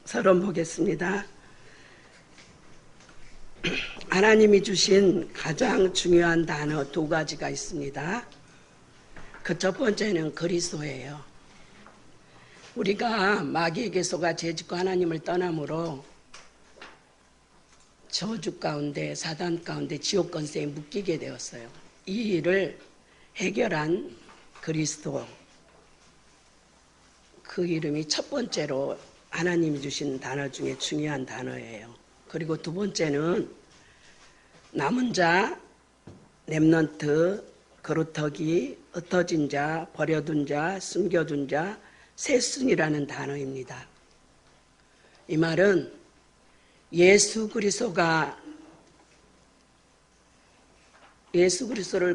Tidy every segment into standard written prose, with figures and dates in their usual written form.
서론 보겠습니다. 하나님이 주신 가장 중요한 단어 두 가지가 있습니다. 그 첫 번째는 그리스도예요. 우리가 마귀에게 속아 죄짓고 하나님을 떠남으로 저주 가운데 사단 가운데 지옥 권세에 묶이게 되었어요. 이 일을 해결한 그리스도, 그 이름이 첫 번째로 하나님이 주신 단어 중에 중요한 단어예요. 그리고 두 번째는 남은 자, 렘넌트, 거루터기, 흩어진 자, 버려둔 자, 숨겨둔 자, 새순이라는 단어입니다. 이 말은 예수 그리스도를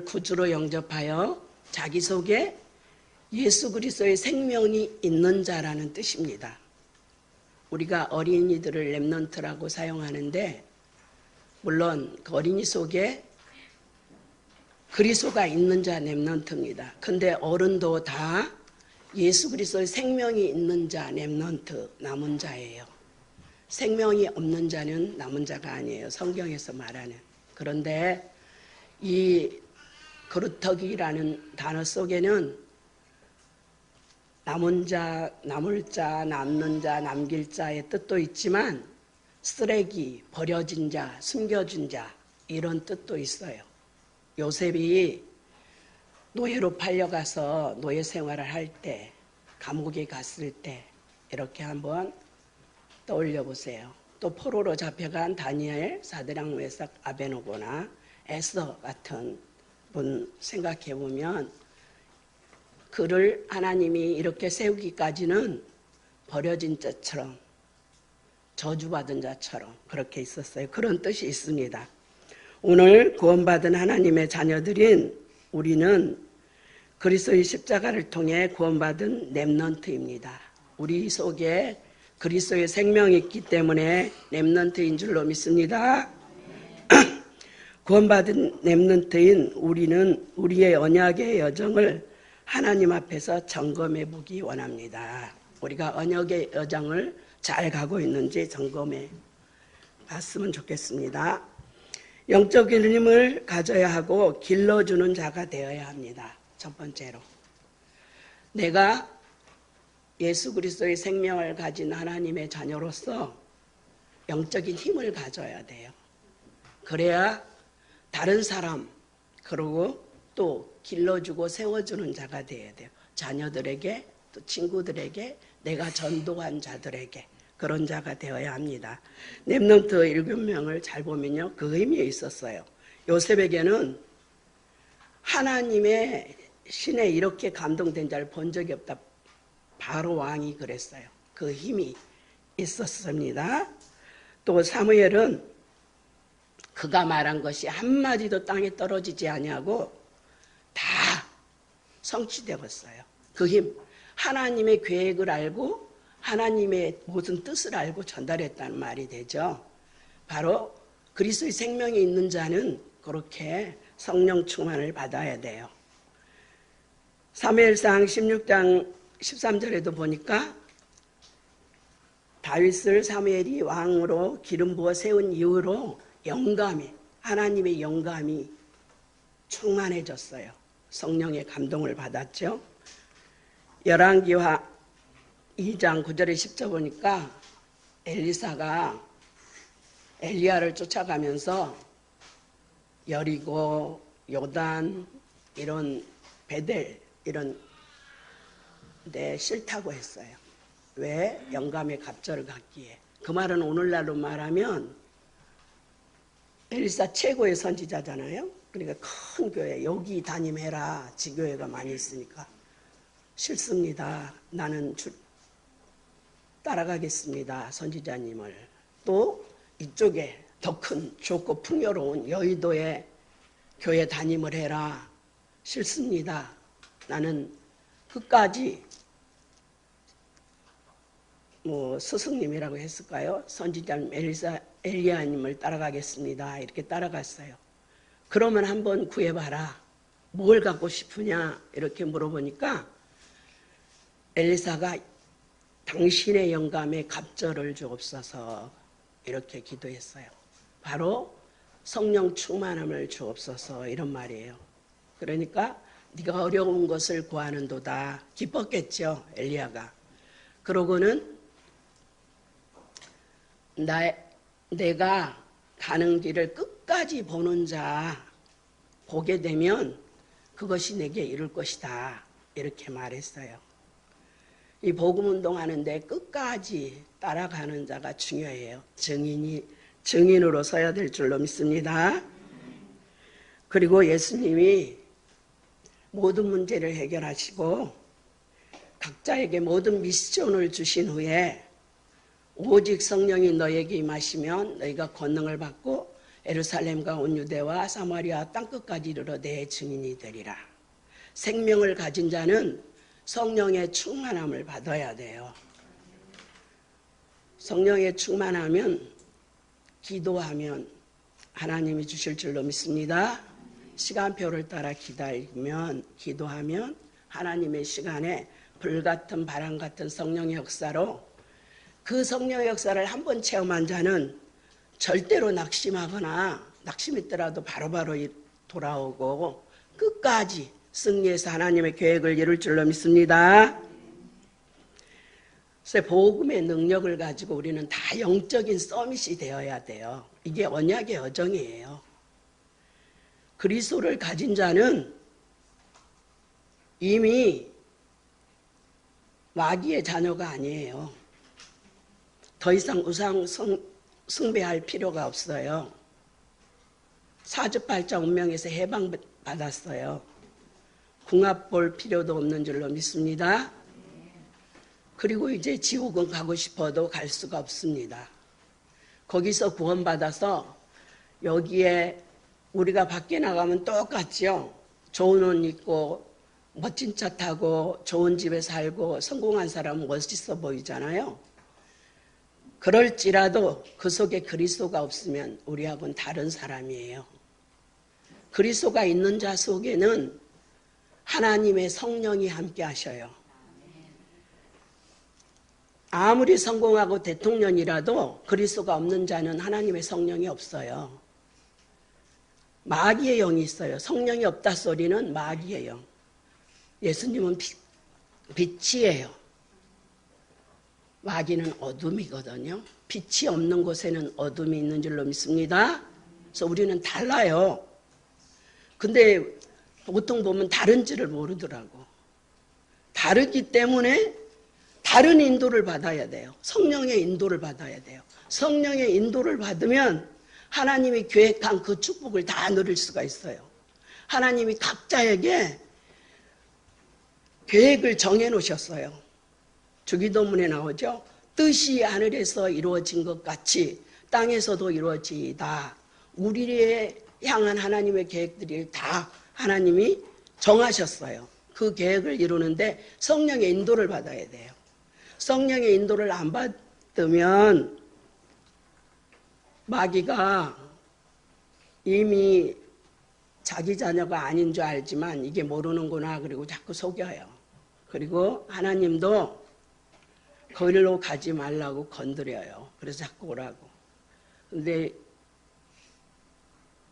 구주로 영접하여 자기 속에 예수 그리스도의 생명이 있는 자라는 뜻입니다. 우리가 어린이들을 렘넌트라고 사용하는데 물론 그 어린이 속에 그리스도가 있는 자 렘넌트입니다. 근데 어른도 다 예수 그리스도의 생명이 있는 자 렘넌트, 남은 자예요. 생명이 없는 자는 남은 자가 아니에요. 성경에서 말하는. 그런데 이 거루터기라는 단어 속에는 남은 자, 남을 자, 남는 자, 남길 자의 뜻도 있지만 쓰레기, 버려진 자, 숨겨진 자 이런 뜻도 있어요. 요셉이 노예로 팔려가서 노예 생활을 할 때, 감옥에 갔을 때 이렇게 한번 떠올려 보세요. 또 포로로 잡혀간 다니엘, 사드락, 메삭, 아베노고나 에스더 같은 분 생각해 보면 그를 하나님이 이렇게 세우기까지는 버려진 자처럼 저주받은 자처럼 그렇게 있었어요. 그런 뜻이 있습니다. 오늘 구원받은 하나님의 자녀들인 우리는 그리스도의 십자가를 통해 구원받은 렘넌트입니다. 우리 속에 그리스도의 생명이 있기 때문에 렘넌트인 줄로 믿습니다. 구원받은 렘넌트인 우리는 우리의 언약의 여정을 하나님 앞에서 점검해 보기 원합니다. 우리가 언약의 여정을 잘 가고 있는지 점검해 봤으면 좋겠습니다. 영적인 힘을 가져야 하고 길러주는 자가 되어야 합니다. 첫 번째로 내가 예수 그리스도의 생명을 가진 하나님의 자녀로서 영적인 힘을 가져야 돼요. 그래야 다른 사람 그리고 또 길러주고 세워주는 자가 되어야 돼요. 자녀들에게 또 친구들에게 내가 전도한 자들에게 그런 자가 되어야 합니다. 렘넌트 7명을 잘 보면요. 그 의미에 있었어요. 요셉에게는 하나님의 신에 이렇게 감동된 자를 본 적이 없다. 바로 왕이 그랬어요. 그 힘이 있었습니다. 또 사무엘은 그가 말한 것이 한마디도 땅에 떨어지지 아니하고 다 성취되었어요. 그 힘, 하나님의 계획을 알고 하나님의 모든 뜻을 알고 전달했다는 말이 되죠. 바로 그리스도의 생명이 있는 자는 그렇게 성령 충만을 받아야 돼요. 사무엘상 16장 13절에도 보니까 다윗을 사무엘이 왕으로 기름 부어 세운 이후로 영감이, 하나님의 영감이 충만해졌어요. 성령의 감동을 받았죠. 열왕기하 2장 9절에 10절 보니까 엘리사가 엘리야를 쫓아가면서 여리고, 요단, 이런 베델 이런 데 싫다고 했어요. 왜? 영감의 갑절을 갖기에. 그 말은 오늘날로 말하면 엘리사 최고의 선지자잖아요. 그러니까 큰 교회 여기 담임해라. 지교회가 많이 있으니까 싫습니다. 나는 따라가겠습니다. 선지자님을. 또 이쪽에 더 큰 좋고 풍요로운 여의도에 교회 담임을 해라. 싫습니다. 나는 끝까지 스승님이라고 했을까요? 선지자님 엘리야님을 따라가겠습니다. 이렇게 따라갔어요. 그러면 한번 구해봐라. 뭘 갖고 싶으냐? 이렇게 물어보니까 엘리사가 당신의 영감에 갑절을 주옵소서 이렇게 기도했어요. 바로 성령 충만함을 주옵소서 이런 말이에요. 그러니까 네가 어려운 것을 구하는도다 기뻤겠죠 엘리야가. 그러고는 내가 가는 길을 끝까지 보는 자 보게 되면 그것이 내게 이룰 것이다 이렇게 말했어요. 이 복음운동 하는데 끝까지 따라가는 자가 중요해요. 증인으로 서야 될 줄로 믿습니다. 그리고 예수님이 모든 문제를 해결하시고 각자에게 모든 미션을 주신 후에 오직 성령이 너에게 임하시면 너희가 권능을 받고 예루살렘과 온 유대와 사마리아 땅끝까지 이르러 내 증인이 되리라. 생명을 가진 자는 성령의 충만함을 받아야 돼요. 성령의 충만하면 기도하면 하나님이 주실 줄로 믿습니다. 시간표를 따라 기도하면 하나님의 시간에 불같은 바람 같은 성령의 역사로 그 성령의 역사를 한번 체험한 자는 절대로 낙심했더라도 바로바로 돌아오고 끝까지 승리해서 하나님의 계획을 이룰 줄로 믿습니다. 그래서 복음의 능력을 가지고 우리는 다 영적인 서밋이 되어야 돼요. 이게 언약의 여정이에요. 그리스도를 가진 자는 이미 마귀의 자녀가 아니에요. 더 이상 우상 숭배할 필요가 없어요. 사주팔자 운명에서 해방받았어요. 궁합 볼 필요도 없는 줄로 믿습니다. 그리고 이제 지옥은 가고 싶어도 갈 수가 없습니다. 거기서 구원받아서 여기에 우리가 밖에 나가면 똑같죠. 좋은 옷 입고 멋진 차 타고 좋은 집에 살고 성공한 사람은 멋있어 보이잖아요. 그럴지라도 그 속에 그리스도가 없으면 우리하고는 다른 사람이에요. 그리스도가 있는 자 속에는 하나님의 성령이 함께 하셔요. 아무리 성공하고 대통령이라도 그리스도가 없는 자는 하나님의 성령이 없어요. 마귀의 영이 있어요. 성령이 없다 소리는 마귀의 영. 예수님은 빛이에요. 마귀는 어둠이거든요. 빛이 없는 곳에는 어둠이 있는 줄로 믿습니다. 그래서 우리는 달라요. 근데 보통 보면 다른지를 모르더라고. 다르기 때문에 다른 인도를 받아야 돼요. 성령의 인도를 받아야 돼요. 성령의 인도를 받으면 하나님이 계획한 그 축복을 다 누릴 수가 있어요. 하나님이 각자에게 계획을 정해 놓으셨어요. 주기도문에 나오죠. 뜻이 하늘에서 이루어진 것 같이 땅에서도 이루어지이다. 우리에 향한 하나님의 계획들이 다 하나님이 정하셨어요. 그 계획을 이루는데 성령의 인도를 받아야 돼요. 성령의 인도를 안 받으면 마귀가 이미 자기 자녀가 아닌 줄 알지만 이게 모르는구나 그리고 자꾸 속여요. 그리고 하나님도 거기로 가지 말라고 건드려요. 그래서 자꾸 오라고. 근데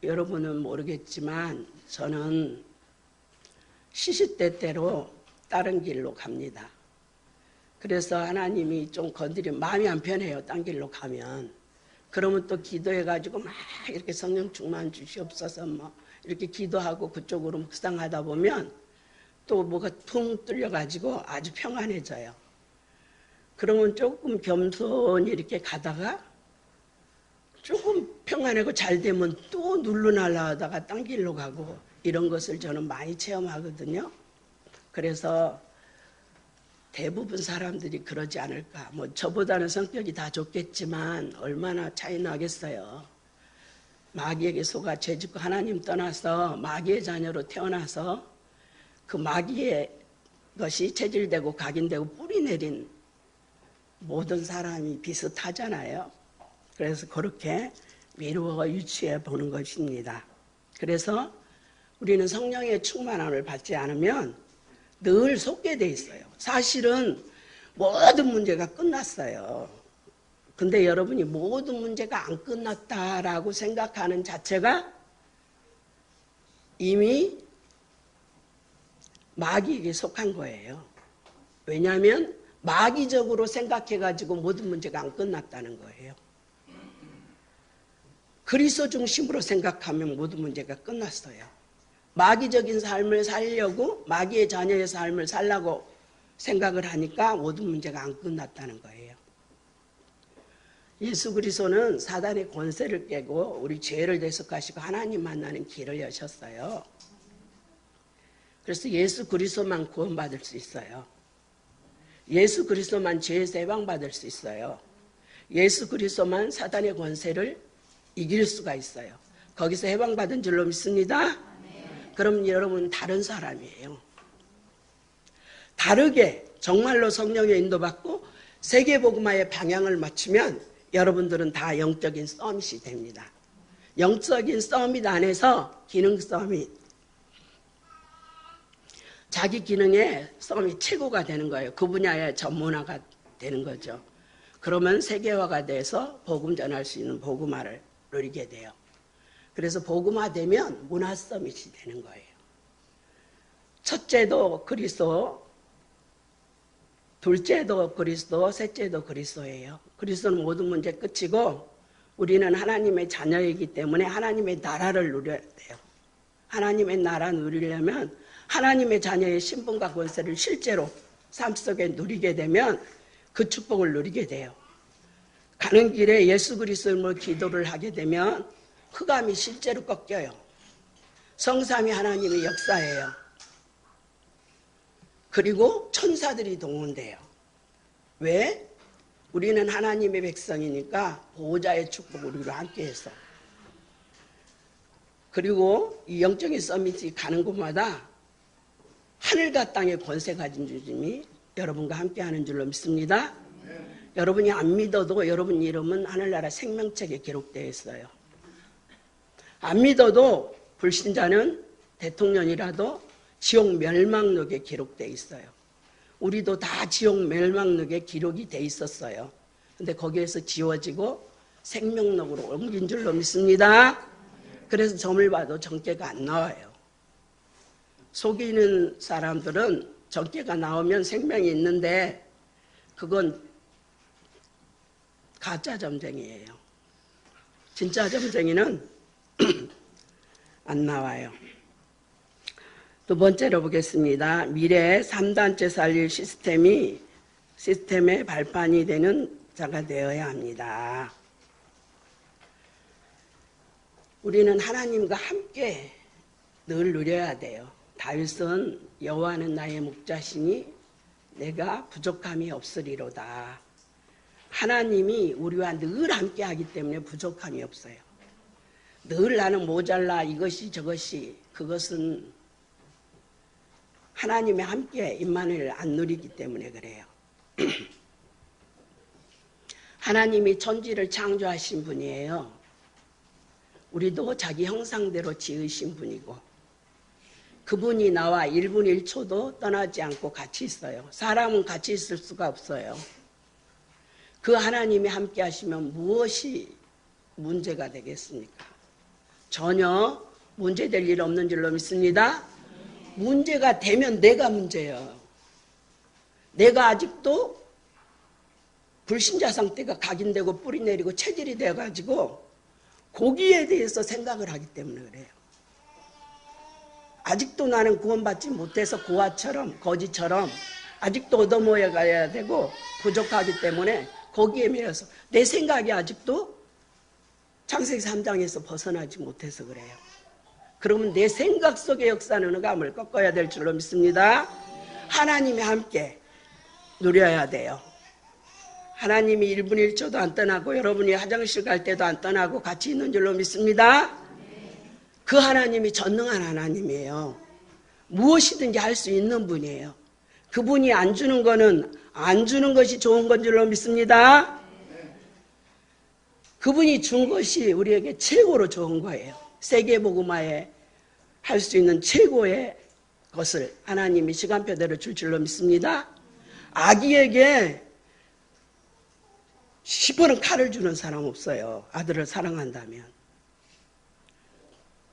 여러분은 모르겠지만 저는 시시때때로 다른 길로 갑니다. 그래서 하나님이 좀 건드리면 마음이 안 편해요. 딴 길로 가면. 그러면 또 기도해가지고 막 이렇게 성령 충만 주시옵소서 뭐 이렇게 기도하고 그쪽으로 묵상하다 보면 또 뭐가 퉁 뚫려가지고 아주 평안해져요. 그러면 조금 겸손히 이렇게 가다가 조금 평안하고 잘 되면 또 눌러날라 하다가 딴 길로 가고 이런 것을 저는 많이 체험하거든요. 그래서 대부분 사람들이 그러지 않을까. 뭐 저보다는 성격이 다 좋겠지만 얼마나 차이 나겠어요. 마귀에게 속아 죄짓고 하나님 떠나서 마귀의 자녀로 태어나서 그 마귀의 것이 체질되고 각인되고 뿌리 내린 모든 사람이 비슷하잖아요. 그래서 그렇게 미루어 유추해 보는 것입니다. 그래서 우리는 성령의 충만함을 받지 않으면 늘 속게 돼 있어요. 사실은 모든 문제가 끝났어요. 근데 여러분이 모든 문제가 안 끝났다라고 생각하는 자체가 이미 마귀에게 속한 거예요. 왜냐하면 마귀적으로 생각해가지고 모든 문제가 안 끝났다는 거예요. 그리스도 중심으로 생각하면 모든 문제가 끝났어요. 마귀적인 삶을 살려고 마귀의 자녀의 삶을 살라고 생각을 하니까 모든 문제가 안 끝났다는 거예요. 예수 그리스도는 사단의 권세를 깨고 우리 죄를 대속하시고 하나님 만나는 길을 여셨어요. 그래서 예수 그리스도만 구원받을 수 있어요. 예수 그리스도만 죄에서 해방받을 수 있어요. 예수 그리스도만 사단의 권세를 이길 수가 있어요. 거기서 해방받은 줄로 믿습니다. 그럼 여러분 다른 사람이에요. 다르게 정말로 성령의 인도받고 세계복음화의 방향을 맞추면 여러분들은 다 영적인 서밋이 됩니다. 영적인 서밋 안에서 기능 서밋, 자기 기능의 서밋 최고가 되는 거예요. 그 분야의 전문화가 되는 거죠. 그러면 세계화가 돼서 복음 전할 수 있는 복음화를 누리게 돼요. 그래서 복음화되면 문화 서밋이 되는 거예요. 첫째도 그리스도, 둘째도 그리스도, 셋째도 그리스도예요. 그리스도는 모든 문제 끝이고 우리는 하나님의 자녀이기 때문에 하나님의 나라를 누려야 돼요. 하나님의 나라 누리려면 하나님의 자녀의 신분과 권세를 실제로 삶 속에 누리게 되면 그 축복을 누리게 돼요. 가는 길에 예수 그리스도로 기도를 하게 되면 흑암이 실제로 꺾여요. 성삼위 하나님의 역사예요. 그리고 천사들이 동원돼요. 왜? 우리는 하나님의 백성이니까 보호자의 축복을 우리로 함께해서. 그리고 이 영적인 서밋이 가는 곳마다 하늘과 땅의 권세 가진 주님이 여러분과 함께하는 줄로 믿습니다. 여러분이 안 믿어도 여러분 이름은 하늘나라 생명책에 기록되어 있어요. 안 믿어도 불신자는 대통령이라도 지옥 멸망록에 기록되어 있어요. 우리도 다 지옥 멸망록에 기록이 돼 있었어요. 근데 거기에서 지워지고 생명록으로 옮긴 줄로 믿습니다. 그래서 점을 봐도 정죄가 안 나와요. 속이는 사람들은 정죄가 나오면 생명이 있는데 그건 가짜 점쟁이에요. 진짜 점쟁이는 안 나와요. 두 번째로 보겠습니다. 미래의 3단체 살릴 시스템의 발판이 되는 자가 되어야 합니다. 우리는 하나님과 함께 늘 누려야 돼요. 다윗은 여호와는 나의 목자시니 내가 부족함이 없으리로다. 하나님이 우리와 늘 함께 하기 때문에 부족함이 없어요. 늘 나는 모자라 이것이 저것이 그것은 하나님의 함께 임마누엘을 안 누리기 때문에 그래요. 하나님이 천지를 창조하신 분이에요. 우리도 자기 형상대로 지으신 분이고 그분이 나와 1분 1초도 떠나지 않고 같이 있어요. 사람은 같이 있을 수가 없어요. 그 하나님이 함께 하시면 무엇이 문제가 되겠습니까? 전혀 문제될 일 없는 줄로 믿습니다. 문제가 되면 내가 문제예요. 내가 아직도 불신자 상태가 각인되고 뿌리 내리고 체질이 되어가지고 거기에 대해서 생각을 하기 때문에 그래요. 아직도 나는 구원받지 못해서 고아처럼 거지처럼 아직도 얻어모여 가야 되고 부족하기 때문에 거기에 매여서 내 생각이 아직도 창세기 3장에서 벗어나지 못해서 그래요. 그러면 내 생각 속의 역사는 흑암을 꺾어야 될 줄로 믿습니다. 하나님이 함께 누려야 돼요. 하나님이 1분 1초도 안 떠나고 여러분이 화장실 갈 때도 안 떠나고 같이 있는 줄로 믿습니다. 그 하나님이 전능한 하나님이에요. 무엇이든지 할 수 있는 분이에요. 그분이 안 주는 거는 안 주는 것이 좋은 건 줄로 믿습니다. 그분이 준 것이 우리에게 최고로 좋은 거예요. 세계복음화에 할 수 있는 최고의 것을 하나님이 시간표대로 줄 줄로 믿습니다. 아기에게 시퍼런 칼을 주는 사람 없어요. 아들을 사랑한다면.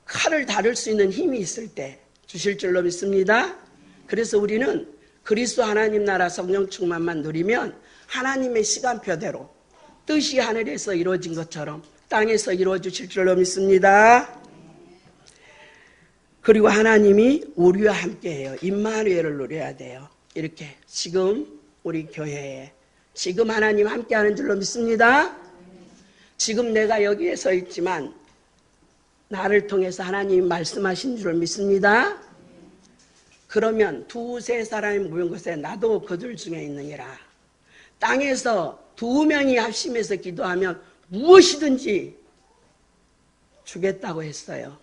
칼을 다룰 수 있는 힘이 있을 때 주실 줄로 믿습니다. 그래서 우리는 그리스도 하나님 나라 성령 충만만 누리면 하나님의 시간표대로 뜻이 하늘에서 이루어진 것처럼 땅에서 이루어 주실 줄로 믿습니다. 그리고 하나님이 우리와 함께해요. 임마누엘을 누려야 돼요. 이렇게 지금 우리 교회에 지금 하나님 함께하는 줄로 믿습니다. 지금 내가 여기에 서 있지만 나를 통해서 하나님이 말씀하신 줄 믿습니다. 그러면 두세 사람이 모인 곳에 나도 그들 중에 있느니라. 땅에서 두 명이 합심해서 기도하면 무엇이든지 주겠다고 했어요.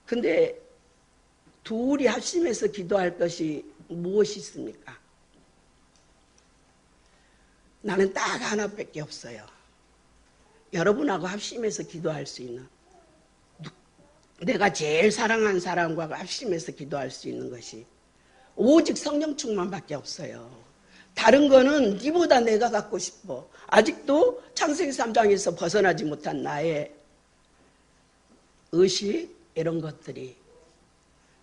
근데 둘이 합심해서 기도할 것이 무엇이 있습니까? 나는 딱 하나밖에 없어요. 여러분하고 합심해서 기도할 수 있는, 내가 제일 사랑하는 사람과 합심해서 기도할 수 있는 것이 오직 성령 충만밖에 없어요. 다른 거는 네보다 내가 갖고 싶어. 아직도 창세기 3장에서 벗어나지 못한 나의 의식, 이런 것들이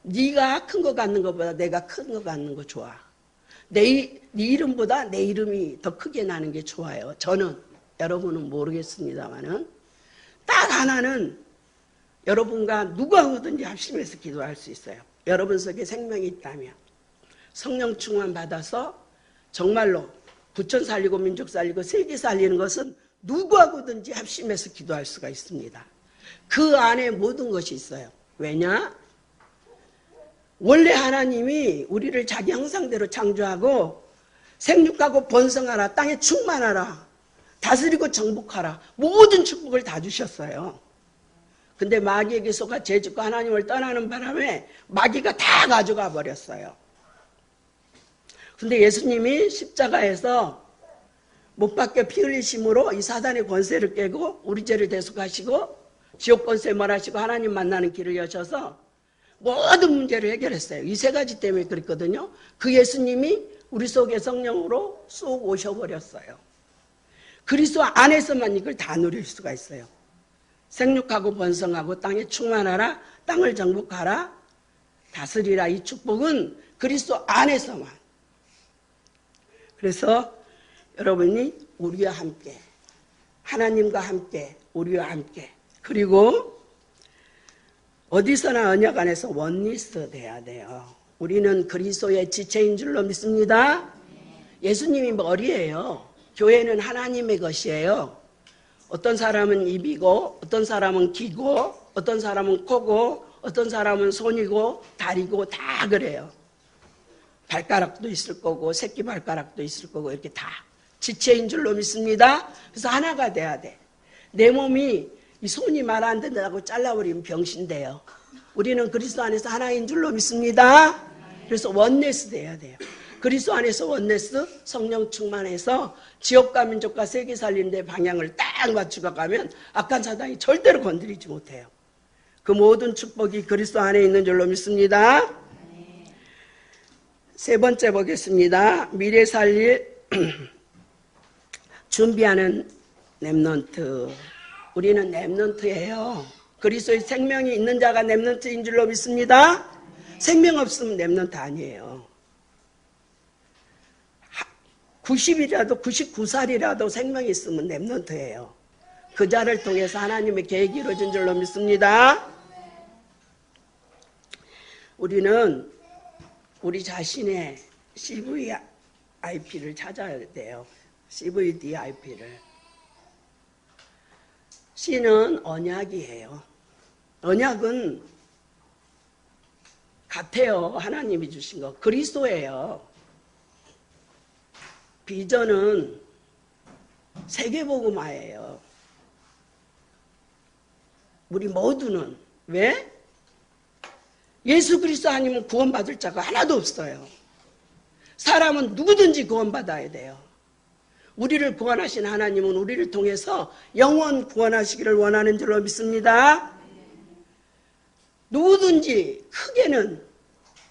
네가 큰 거 갖는 것보다 내가 큰 거 갖는 거 좋아. 네 이름보다 내 이름이 더 크게 나는 게 좋아요. 저는, 여러분은 모르겠습니다만은 딱 하나는 여러분과 누가 오든지 합심해서 기도할 수 있어요. 여러분 속에 생명이 있다면 성령 충만 받아서 정말로 부천 살리고 민족 살리고 세계 살리는 것은 누구하고든지 합심해서 기도할 수가 있습니다. 그 안에 모든 것이 있어요. 왜냐? 원래 하나님이 우리를 자기 형상대로 창조하고 생육하고 번성하라, 땅에 충만하라, 다스리고 정복하라, 모든 축복을 다 주셨어요. 근데 마귀에게 속아 죄짓고 하나님을 떠나는 바람에 마귀가 다 가져가 버렸어요. 근데 예수님이 십자가에서 못 박혀 피 흘리심으로 이 사단의 권세를 깨고 우리 죄를 대속하시고 지옥 권세 말하시고 하나님 만나는 길을 여셔서 모든 문제를 해결했어요. 이 세 가지 때문에 그랬거든요. 그 예수님이 우리 속에 성령으로 쏙 오셔버렸어요. 그리스도 안에서만 이걸 다 누릴 수가 있어요. 생육하고 번성하고 땅에 충만하라, 땅을 정복하라, 다스리라. 이 축복은 그리스도 안에서만. 그래서 여러분이 우리와 함께, 하나님과 함께, 우리와 함께, 그리고 어디서나 언약 안에서 원리스 돼야 돼요. 우리는 그리스도의 지체인 줄로 믿습니다. 예수님이 머리예요. 교회는 하나님의 것이에요. 어떤 사람은 입이고, 어떤 사람은 귀고, 어떤 사람은 코고, 어떤 사람은 손이고, 다리고, 다 그래요. 발가락도 있을 거고, 새끼 발가락도 있을 거고, 이렇게 다 지체인 줄로 믿습니다. 그래서 하나가 돼야 돼. 내 몸이 이 손이 말 안 된다고 잘라버리면 병신돼요. 우리는 그리스도 안에서 하나인 줄로 믿습니다. 그래서 원네스 돼야 돼요. 그리스도 안에서 원네스, 성령 충만해서 지역과 민족과 세계 살리는 데 방향을 딱 맞추고 가면 악한 사단이 절대로 건드리지 못해요. 그 모든 축복이 그리스도 안에 있는 줄로 믿습니다. 세 번째 보겠습니다. 미래 살릴 준비하는 렘넌트. 우리는 렘넌트예요. 그리스도의 생명이 있는 자가 렘넌트인 줄로 믿습니다. 생명 없으면 렘넌트 아니에요. 90이라도 99살이라도 생명이 있으면 렘넌트예요. 그 자를 통해서 하나님의 계획이 이루어진 줄로 믿습니다. 우리는 우리 자신의 CVIP를 찾아야 돼요. CVDIP를. C는 언약이에요. 언약은 같아요. 하나님이 주신 거. 그리스도예요. 비전은 세계복음화예요. 우리 모두는. 왜? 예수 그리스도 아니면 구원받을 자가 하나도 없어요. 사람은 누구든지 구원받아야 돼요. 우리를 구원하신 하나님은 우리를 통해서 영원 구원하시기를 원하는 줄로 믿습니다. 누구든지 크게는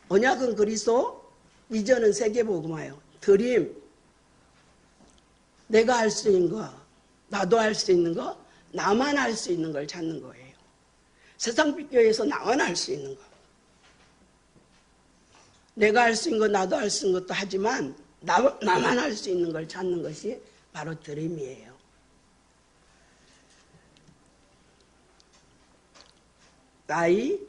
언약은 그리스도, 비전은 세계복음화요. 드림, 내가 할 수 있는 거, 나도 할 수 있는 거, 나만 할 수 있는 걸 찾는 거예요. 세상빛교회에서 나만 할 수 있는 거. 내가 할 수 있는 거, 나도 할 수 있는 것도 하지만 나만 할 수 있는 걸 찾는 것이 바로 드림이에요. 나의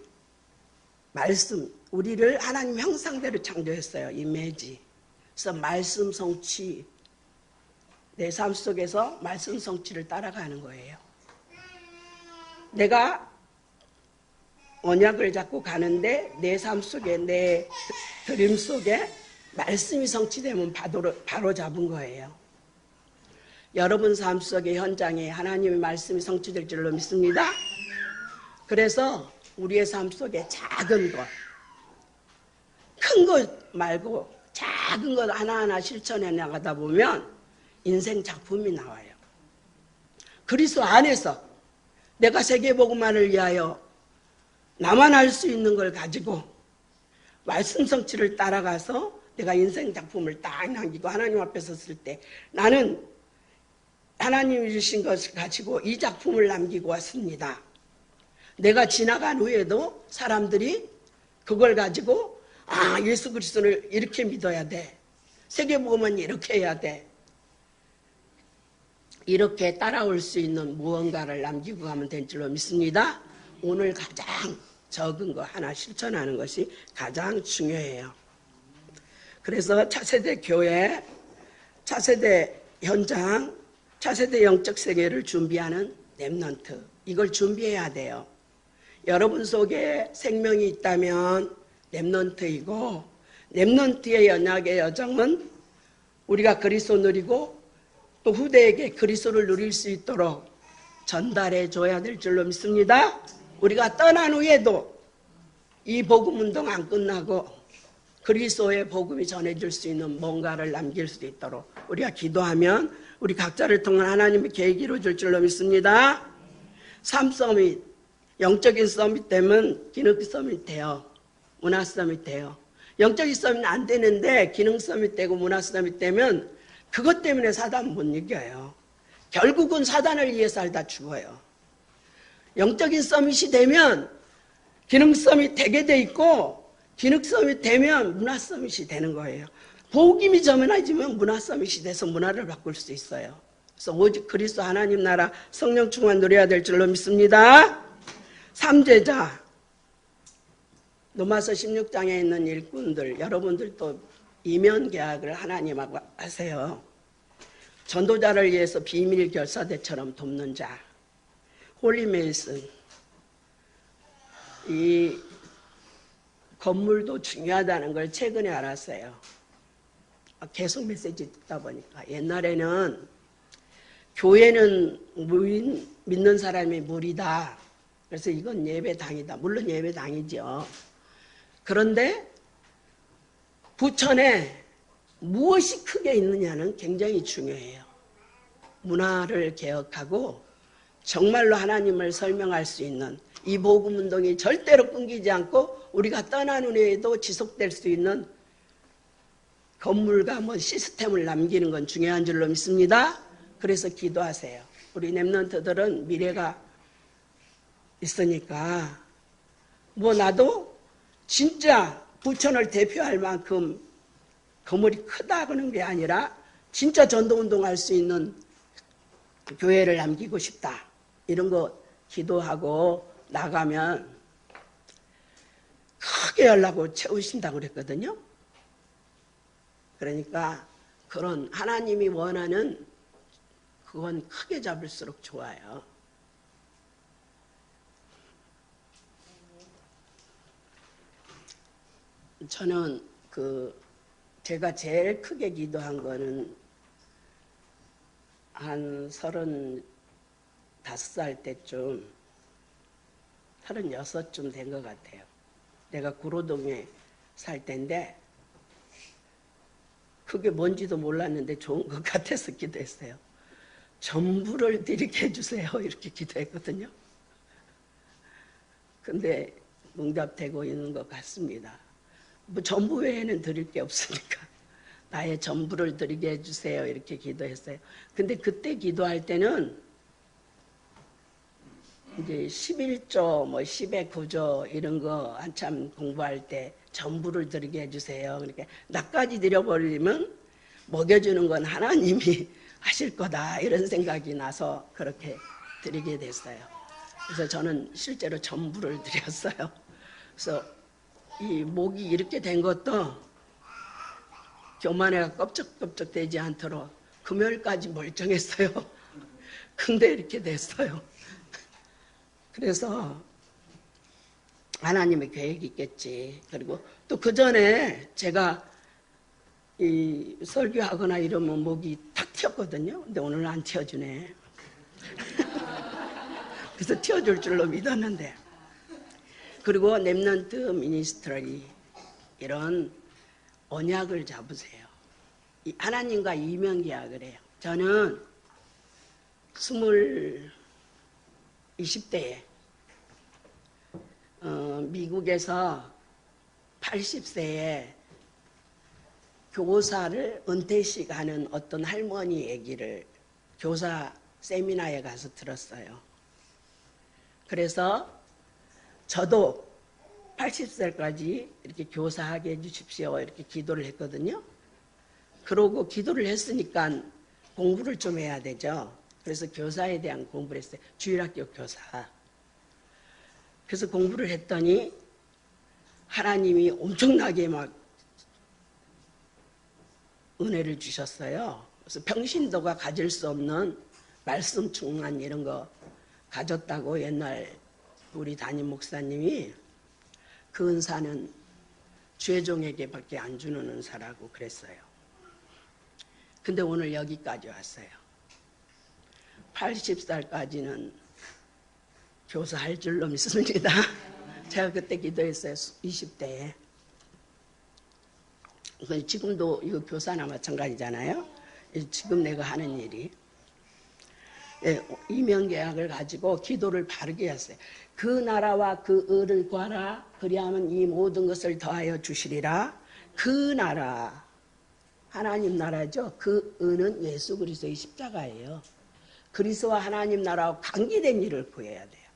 말씀, 우리를 하나님 형상대로 창조했어요. 이미지. 그래서 말씀 성취, 내 삶 속에서 말씀 성취를 따라가는 거예요. 내가 언약을 잡고 가는데 내 삶 속에, 내 드림 속에 말씀이 성취되면 바로 잡은 거예요. 여러분 삶 속의 현장에 하나님의 말씀이 성취될 줄로 믿습니다. 그래서 우리의 삶 속에 작은 것, 큰 것 말고 작은 것 하나하나 실천해 나가다 보면 인생 작품이 나와요. 그리스도 안에서 내가 세계복음화를 위하여 나만 할 수 있는 걸 가지고 말씀 성취를 따라가서 내가 인생 작품을 딱 남기고 하나님 앞에 섰을 때 나는 하나님이 주신 것을 가지고 이 작품을 남기고 왔습니다. 내가 지나간 후에도 사람들이 그걸 가지고 예수 그리스도를 이렇게 믿어야 돼. 세계복음은 이렇게 해야 돼. 이렇게 따라올 수 있는 무언가를 남기고 가면 될 줄로 믿습니다. 오늘 가장 적은 거 하나 실천하는 것이 가장 중요해요. 그래서 차세대 교회, 차세대 현장, 차세대 영적 세계를 준비하는 렘넌트, 이걸 준비해야 돼요. 여러분 속에 생명이 있다면 렘넌트이고, 렘넌트의 언약의 여정은 우리가 그리스도 누리고 또 후대에게 그리스도를 누릴 수 있도록 전달해 줘야 될 줄로 믿습니다. 우리가 떠난 후에도 이 복음운동 안 끝나고 그리스도의 복음이 전해질 수 있는 뭔가를 남길 수 있도록 우리가 기도하면 우리 각자를 통한 하나님의 계획이 이루어질 줄로 믿습니다. 3서밋, 영적인 서밋 되면 기능 서밋 돼요. 문화 서밋 돼요. 영적인 서밋은 안 되는데 기능 서밋 되고 문화 서밋 되면 그것 때문에 사단 못 이겨요. 결국은 사단을 위해 살다 죽어요. 영적인 서밋이 되면 기능 서밋 되게 돼 있고 기능 서밋 되면 문화 서밋이 되는 거예요. 복음이 전환해지면 문화 서밋이 돼서 문화를 바꿀 수 있어요. 그래서 오직 그리스도 하나님 나라 성령 충만 누려야 될 줄로 믿습니다. 3제자 로마서 16장에 있는 일꾼들, 여러분들도 이면 계약을 하나님하고 하세요. 전도자를 위해서 비밀 결사대처럼 돕는 자, 홀리메이슨. 이 건물도 중요하다는 걸 최근에 알았어요. 계속 메시지 듣다 보니까. 옛날에는 교회는 믿는 사람이 무리다. 그래서 이건 예배당이다. 물론 예배당이죠. 그런데 부천에 무엇이 크게 있느냐는 굉장히 중요해요. 문화를 개혁하고 정말로 하나님을 설명할 수 있는 이 복음운동이 절대로 끊기지 않고 우리가 떠난 후에도 지속될 수 있는 건물과 시스템을 남기는 건 중요한 줄로 믿습니다. 그래서 기도하세요. 우리 렘넌트들은 미래가 있으니까 나도 진짜 부천을 대표할 만큼 건물이 크다 그런 게 아니라 진짜 전도운동할 수 있는 교회를 남기고 싶다. 이런 거 기도하고 나가면 크게 하려고 채우신다고 그랬거든요. 그러니까 그런 하나님이 원하는 그건 크게 잡을수록 좋아요. 저는 제가 제일 크게 기도한 거는 한 35살 때쯤, 36쯤 된 것 같아요. 내가 구로동에 살 때인데 그게 뭔지도 몰랐는데 좋은 것 같아서 기도했어요. 전부를 드리게 해주세요. 이렇게 기도했거든요. 근데 응답되고 있는 것 같습니다. 뭐 전부 외에는 드릴 게 없으니까 나의 전부를 드리게 해주세요 이렇게 기도했어요. 근데 그때 기도할 때는 이제 11조 뭐 10의 9조 이런 거 한참 공부할 때 전부를 드리게 해주세요. 그러니까 나까지 드려버리면 먹여주는 건 하나님이 하실 거다 이런 생각이 나서 그렇게 드리게 됐어요. 그래서 저는 실제로 전부를 드렸어요. 그래서 이 목이 이렇게 된 것도 교만회가 껍적껍적 되지 않도록 금요일까지 멀쩡했어요. 근데 이렇게 됐어요. 그래서 하나님의 계획이 있겠지. 그리고 또 그 전에 제가 이 설교하거나 이러면 목이 탁 튀었거든요. 근데 오늘은 안 튀어주네. 그래서 튀어줄 줄로 믿었는데. 그리고 렘넌트 미니스트리 이런 언약을 잡으세요. 하나님과 이명계약을 해요. 저는 20대에 미국에서 80세에 교사를 은퇴식 하는 어떤 할머니 얘기를 교사 세미나에 가서 들었어요. 그래서 저도 80살까지 이렇게 교사하게 해주십시오 이렇게 기도를 했거든요. 그러고 기도를 했으니까 공부를 좀 해야 되죠. 그래서 교사에 대한 공부를 했어요. 주일학교 교사. 그래서 공부를 했더니 하나님이 엄청나게 막 은혜를 주셨어요. 그래서 평신도가 가질 수 없는 말씀 충만 이런 거 가졌다고 옛날 우리 담임 목사님이 그 은사는 죄종에게밖에 안 주는 은사라고 그랬어요. 근데 오늘 여기까지 왔어요. 80살까지는 교사할 줄로 믿습니다. 제가 그때 기도했어요. 20대에. 지금도 이거 교사나 마찬가지잖아요. 지금 내가 하는 일이. 이명계약을 가지고 기도를 바르게 했어요. 그 나라와 그 의를 구하라. 그리하면 이 모든 것을 더하여 주시리라. 그 나라, 하나님 나라죠. 그 의는 예수 그리스도의 십자가예요. 그리스도와 하나님 나라와 관계된 일을 구해야 돼요.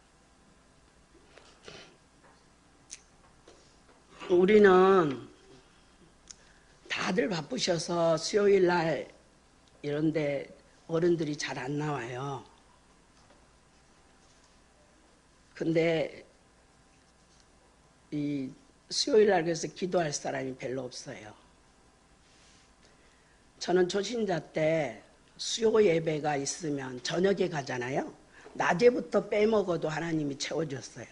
우리는 다들 바쁘셔서 수요일 날 이런데 어른들이 잘 안 나와요. 근데 이 수요일 날 그래서 기도할 사람이 별로 없어요. 저는 초신자 때 수요 예배가 있으면 저녁에 가잖아요. 낮에부터 빼먹어도 하나님이 채워줬어요.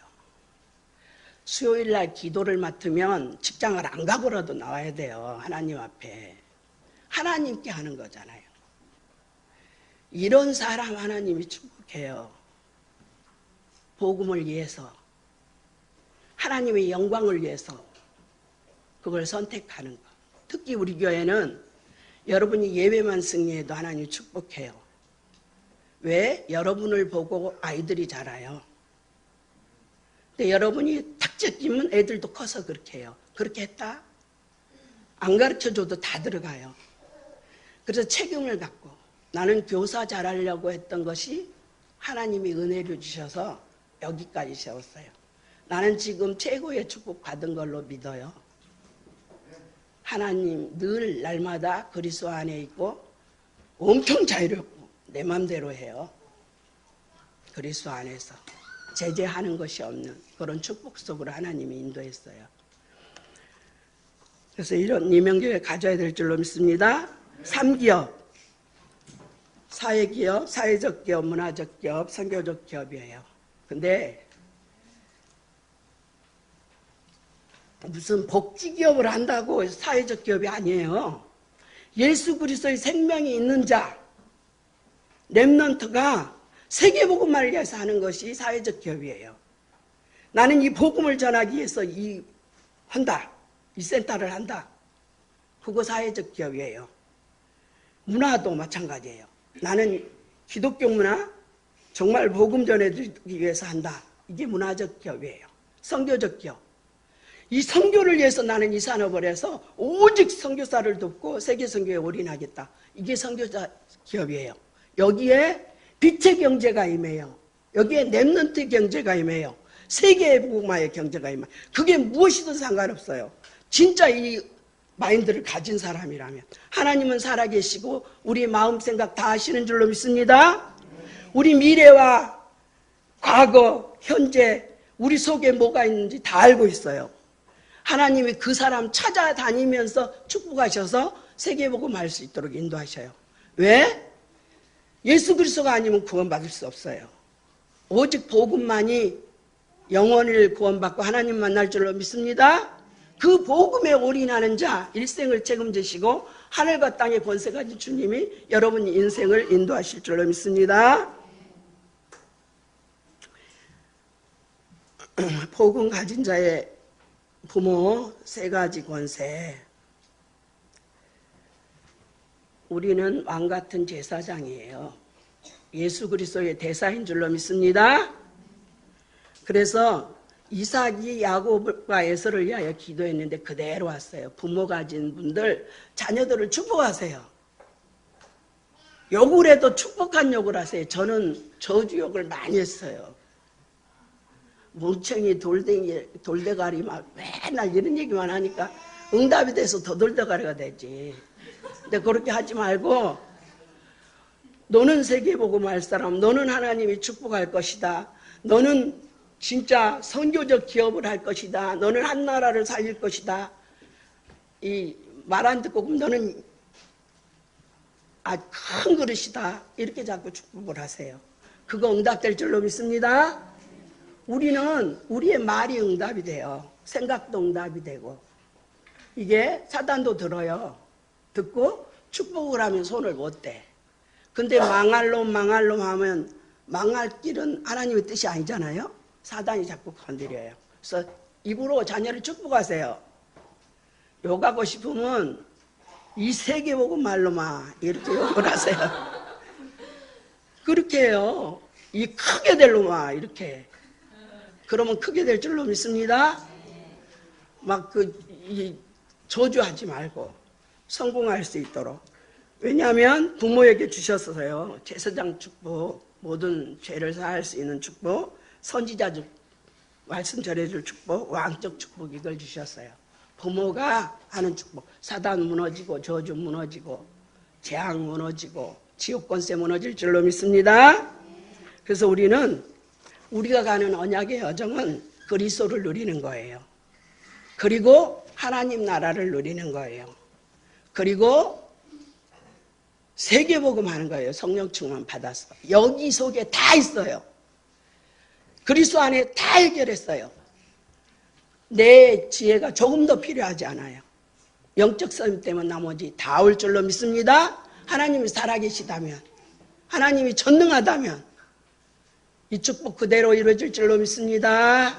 수요일 날 기도를 맡으면 직장을 안 가고라도 나와야 돼요. 하나님 앞에. 하나님께 하는 거잖아요. 이런 사람 하나님이 축복해요. 복음을 위해서. 하나님의 영광을 위해서 그걸 선택하는 것. 특히 우리 교회는 여러분이 예배만 승리해도 하나님이 축복해요. 왜? 여러분을 보고 아이들이 자라요. 근데 여러분이 탁 제끼면 애들도 커서 그렇게 해요. 그렇게 했다? 안 가르쳐줘도 다 들어가요. 그래서 책임을 갖고 나는 교사 잘하려고 했던 것이 하나님이 은혜를 주셔서 여기까지 세웠어요. 나는 지금 최고의 축복 받은 걸로 믿어요. 하나님 늘 날마다 그리스도 안에 있고 엄청 자유롭고 내 맘대로 해요. 그리스도 안에서 제재하는 것이 없는 그런 축복 속으로 하나님이 인도했어요. 그래서 이런 이명교회 가져야 될 줄로 믿습니다. 3기업, 사회기업, 사회적 기업, 문화적 기업, 선교적 기업이에요. 근데 무슨 복지기업을 한다고 사회적 기업이 아니에요. 예수 그리스도의 생명이 있는 자, 렘넌트가 세계복음을 위해서 하는 것이 사회적 기업이에요. 나는 이 복음을 전하기 위해서 한다. 이 센터를 한다. 그거 사회적 기업이에요. 문화도 마찬가지예요. 나는 기독교 문화 정말 복음 전해드리기 위해서 한다. 이게 문화적 기업이에요. 선교적 기업. 이 선교를 위해서 나는 이 산업을 해서 오직 선교사를 돕고 세계 선교에 올인하겠다. 이게 선교사 기업이에요. 여기에 빛의 경제가 임해요. 여기에 렘넌트 경제가 임해요. 세계의 복음화의 경제가 임해요. 그게 무엇이든 상관없어요. 진짜 이 마인드를 가진 사람이라면. 하나님은 살아계시고 우리 마음 생각 다 아시는 줄로 믿습니다. 우리 미래와 과거, 현재 우리 속에 뭐가 있는지 다 알고 있어요. 하나님이 그 사람 찾아다니면서 축복하셔서 세계복음할 수 있도록 인도하셔요. 왜? 예수 그리스도가 아니면 구원받을 수 없어요. 오직 복음만이 영혼을 구원받고 하나님 만날 줄로 믿습니다. 그 복음에 올인하는 자 일생을 책임지시고 하늘과 땅의 권세 가진 주님이 여러분 인생을 인도하실 줄로 믿습니다. 복음 가진 자의 부모 세 가지 권세. 우리는 왕 같은 제사장이에요. 예수 그리스도의 대사인 줄로 믿습니다. 그래서 이삭이 야곱과 에서를 위하여 기도했는데 그대로 왔어요. 부모 가진 분들 자녀들을 축복하세요. 욕을 해도 축복한 욕을 하세요. 저는 저주욕을 많이 했어요. 멍청이 돌대가리 막 맨날 이런 얘기만 하니까 응답이 돼서 더 돌대가리가 되지. 근데 그렇게 하지 말고 너는 세계복음할 사람, 너는 하나님이 축복할 것이다. 너는 진짜 선교적 기업을 할 것이다. 너는 한 나라를 살릴 것이다. 이 말 안 듣고 너는 아주 큰 그릇이다. 이렇게 자꾸 축복을 하세요. 그거 응답될 줄로 믿습니다. 우리는 우리의 말이 응답이 돼요. 생각도 응답이 되고. 이게 사단도 들어요. 듣고 축복을 하면 손을 못 대. 근데 망할 놈 하면 망할 길은 하나님의 뜻이 아니잖아요. 사단이 자꾸 건드려요. 그래서 입으로 자녀를 축복하세요. 욕하고 싶으면 이 세계 보고 말로만 이렇게 욕을 하세요. 그렇게 해요. 이 크게 될 놈아 이렇게. 그러면 크게 될 줄로 믿습니다. 막 저주하지 말고 성공할 수 있도록. 왜냐하면 부모에게 주셨어요. 제사장 축복, 모든 죄를 사할 수 있는 축복, 선지자 말씀 전해줄 축복, 왕적 축복 이걸 주셨어요. 부모가 하는 축복. 사단 무너지고 저주 무너지고 재앙 무너지고 지옥 권세 무너질 줄로 믿습니다. 그래서 우리가 가는 언약의 여정은 그리스도를 누리는 거예요. 그리고 하나님 나라를 누리는 거예요. 그리고 세계복음하는 거예요. 성령 충만 받아서. 여기 속에 다 있어요. 그리스도 안에 다 해결했어요. 내 지혜가 조금 더 필요하지 않아요. 영적 싸움 때문에 나머지 다 올 줄로 믿습니다. 하나님이 살아계시다면, 하나님이 전능하다면 이 축복 그대로 이루어질 줄로 믿습니다.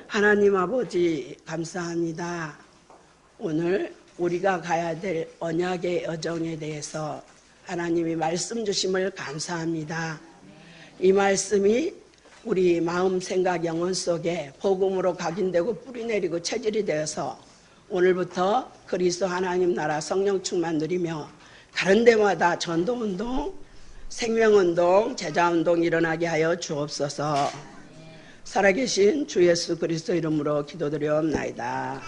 하나님 아버지 감사합니다. 오늘 우리가 가야 될 언약의 여정에 대해서 하나님이 말씀 주심을 감사합니다. 이 말씀이 우리 마음, 생각, 영혼 속에 복음으로 각인되고 뿌리내리고 체질이 되어서 오늘부터 그리스도 하나님 나라 성령 충만 누리며 가는 데마다 전도운동, 생명운동, 제자운동 일어나게 하여 주옵소서. 살아계신 주 예수 그리스도 이름으로 기도드리옵나이다.